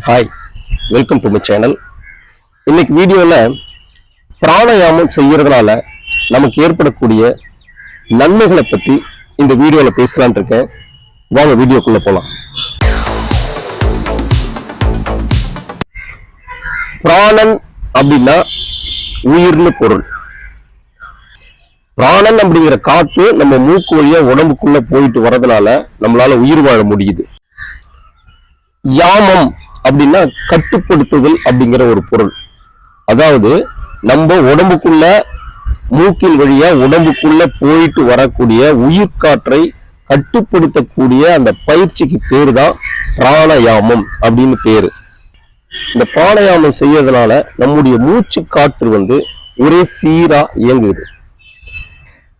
Hi, welcome to my channel. இன்னைக்கு வீடியோல பிராணாயாமம் செய்யறதுனால நமக்கு ஏற்படக்கூடிய நன்மைகளை பத்தி இந்த வீடியோல பேசலான் இருக்கேன். வாங்க வீடியோக்குள்ள போலாம். பிராணன் அப்படின்னா உயிர்னு பொருள். பிராணன் அப்படிங்கிற காத்து நம்ம மூக்கு வழியா உடம்புக்குள்ள போயிட்டு வர்றதுனால நம்மளால உயிர் வாழ முடியுது. யாமம் அப்படின்னா கட்டுப்படுத்துதல் அப்படிங்கிற ஒரு பொருள். அதாவது நம்ம உடம்புக்குள்ள மூக்கின் வழியா உடம்புக்குள்ள போயிட்டு வரக்கூடிய உயிர்காற்றை கட்டுப்படுத்தக்கூடிய அந்த பயிற்சிக்கு பேரு தான் பிராணாயாமம் அப்படின்னு பேரு. இந்த பிராணாயாமம் செய்யறதுனால நம்முடைய மூச்சு காற்று ஒரே சீரா இயங்குது.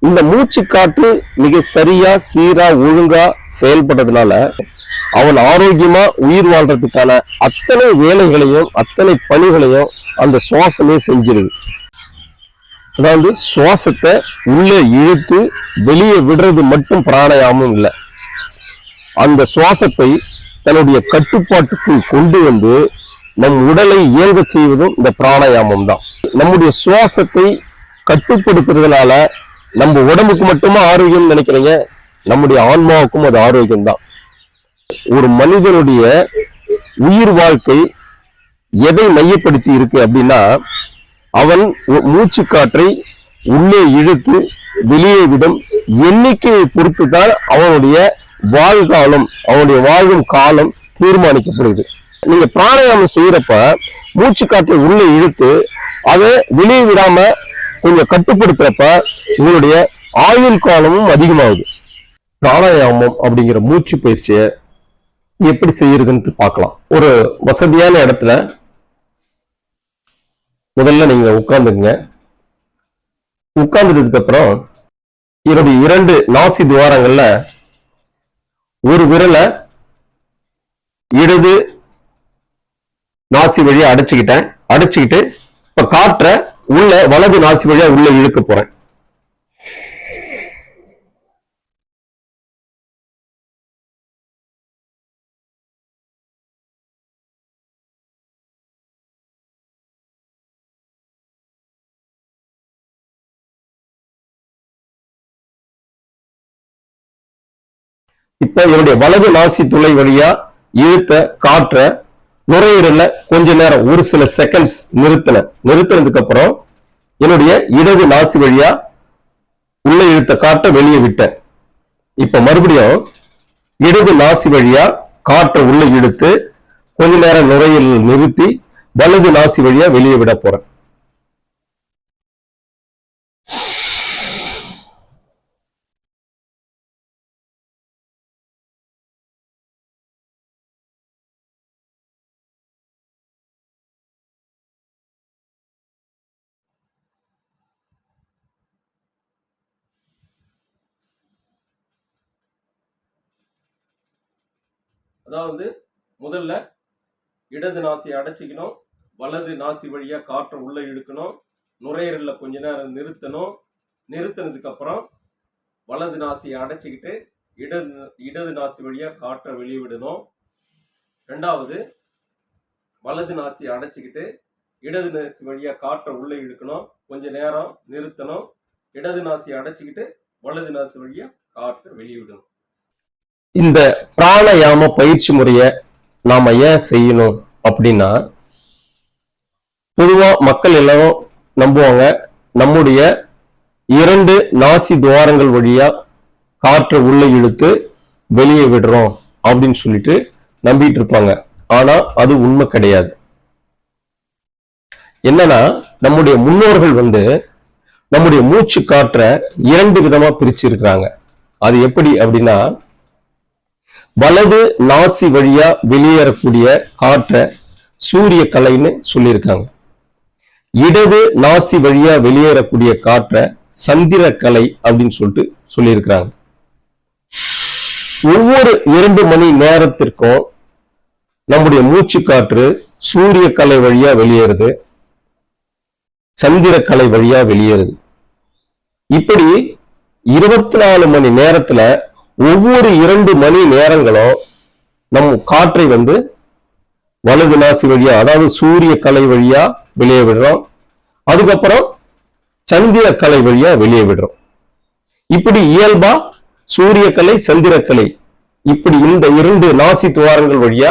இந்த மூச்சு காற்று மிக சரியா சீரா ஒழுங்கா செயல்படுறதுனால அவன் ஆரோக்கியமா உயிர் வாழ்றதுக்கான அத்தனை வேலைகளையும் அத்தனை பணிகளையும் அந்த சுவாசமே செஞ்சிருது. அதாவது சுவாசத்தை உள்ளே இழுத்து வெளியே விடுறது மட்டும் பிராணாயாமம் இல்லை. அந்த சுவாசத்தை தன்னுடைய கட்டுப்பாட்டுக்குள் கொண்டு வந்து நம் உடலை இயங்க செய்வதும் இந்த பிராணாயாமம் தான். நம்முடைய சுவாசத்தை கட்டுப்படுத்துறதுனால நம்ம உடம்புக்கு மட்டுமா ஆரோக்கியம் நினைக்கிறீங்க, நம்முடைய ஆன்மாவுக்கும் அது ஆரோக்கியம் தான். ஒரு மனிதனுடைய உயிர் வாழ்க்கை எதை மையப்படுத்தி இருக்கு அப்படின்னா, அவன் மூச்சு காற்றை உள்ளே இழுத்து வெளியே விடும் எண்ணிக்கையை பொறுத்து தான் அவனுடைய வாழ்காலம், அவனுடைய வாழும் காலம் தீர்மானிக்கப்படுது. நீங்க பிராணாயாமம் செய்யறப்ப மூச்சு காற்றை உள்ளே இழுத்து அதை வெளியே விடாம கொஞ்சம் கட்டுப்படுத்துறப்ப உங்களுடைய ஆயுள் காலமும் அதிகமாகுது. பிராணாயாமம் அப்படிங்கிற மூச்சு பயிற்சியை எப்படி செய்யறதுன்னு பார்க்கலாம். ஒரு வசதியான இடத்துல முதல்ல நீங்க உட்கார்ந்துங்க. உட்கார்ந்ததுக்கு அப்புறம் என்னுடைய 2 நாசி துவாரங்கள்ல ஒரு விரலை இடது நாசி வழியா அடைச்சுக்கிட்டு இப்ப காற்ற உள்ள வலது நாசி வழியா உள்ள இழுக்க போறேன். இப்ப என்னுடைய வலது நாசி துளை வழியா இழுத்த காற்ற நுரையீரல்ல கொஞ்ச நேரம் ஒரு சில செகண்ட்ஸ் நிறுத்தினதுக்கு அப்புறம் என்னுடைய இடது நாசி வழியா உள்ள இழுத்த காற்றை வெளியே விட்டேன். இப்ப மறுபடியும் இடது நாசி வழியா காற்றை உள்ள இழுத்து கொஞ்ச நேரம் நுரையீரல் நிறுத்தி வலது நாசி வழியா வெளியே விட போறேன். அதாவது முதல்ல இடது நாசியை அடைச்சிக்கணும், வலது நாசி வழியா காற்றை உள்ள இழுக்கணும், நுரையீரல்ல கொஞ்ச நேரம் நிறுத்தினதுக்கு அப்புறம் வலது நாசியை அடைச்சிக்கிட்டு இடது நாசி வழியா காற்றை வெளியே விடணும். ரெண்டாவது வலது நாசியை அடைச்சிக்கிட்டு இடது நாசி வழியா காற்றை உள்ள இழுக்கணும், கொஞ்ச நேரம் நிறுத்தணும், இடது நாசியை அடைச்சிக்கிட்டு வலது நாசி வழியா காற்றை வெளியே விடணும். இந்த பிராணாயாம பயிற்சி முறைய நாம ஏன் செய்யணும் அப்படின்னா, பொதுவா மக்கள் எல்லாரும் நம்புவாங்க, நம்முடைய 2 நாசி துவாரங்கள் வழியா காற்றை உள்ள இழுத்து வெளியே விடுறோம் அப்படின்னு சொல்லிட்டு நம்பிட்டு இருப்பாங்க. ஆனா அது உண்மை கிடையாது. என்னன்னா, நம்முடைய முன்னோர்கள் நம்முடைய மூச்சு காற்றை 2 விதமா பிரிச்சிருக்கிறாங்க. அது எப்படி அப்படின்னா, வலது நாசி வழியா வெளியேறக்கூடிய காற்றை சூரிய கலைன்னு சொல்லியிருக்காங்க. இடது நாசி வழியா வெளியேறக்கூடிய காற்றை சந்திர கலை அப்படின்னு சொல்லிட்டு சொல்லியிருக்கிறாங்க. ஒவ்வொரு 2 மணி நேரத்திற்கும் நம்முடைய மூச்சு காற்று சூரிய கலை வழியா வெளியேறுது, சந்திர கலை வழியா வெளியேறுது. இப்படி 24 மணி நேரத்துல ஒவ்வொரு 2 மணி நேரங்களும் நம் காற்றை வலது நாசி வழியா, அதாவது சூரிய கலை வழியா வெளியே விடுறோம். அதுக்கப்புறம் சந்திர கலை வழியா வெளியே விடுறோம். இப்படி இயல்பா சூரிய கலை, சந்திரக்கலை, இப்படி இந்த 2 நாசி துவாரங்கள் வழியா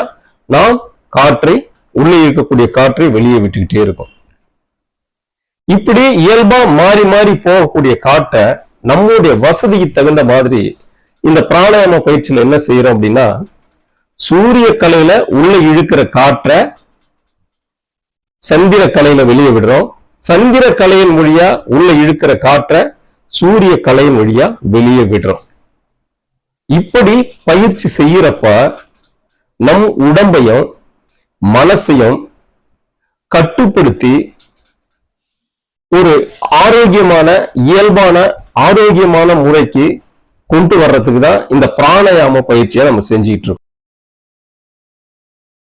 நாம் காற்றை, உள்ளே இருக்கக்கூடிய காற்றை வெளியே விட்டுக்கிட்டே இருக்கும். இப்படி இயல்பா மாறி மாறி போகக்கூடிய காற்றை நம்முடைய வசதிக்கு தகுந்த மாதிரி இந்த பிராணாயாம பயிற்சியில என்ன செய்யறோம் அப்படின்னா, சூரிய கலையில உள்ள இழுக்கிற காற்றை சந்திர கலையில வெளியே விடுறோம். சந்திர கலையின் வழியா உள்ள இழுக்கிற காற்றை சூரிய கலையின் வழியா வெளியே விடுறோம். இப்படி பயிற்சி செய்யறப்ப நம் உடம்பையும் மனசையும் கட்டுப்படுத்தி ஒரு ஆரோக்கியமான, இயல்பான, ஆரோக்கியமான முறைக்கு கொண்டு வர்றதுக்கு தான் இந்த பிராணாயாம பயிற்சியை நம்ம செஞ்சுட்டு இருக்கோம்.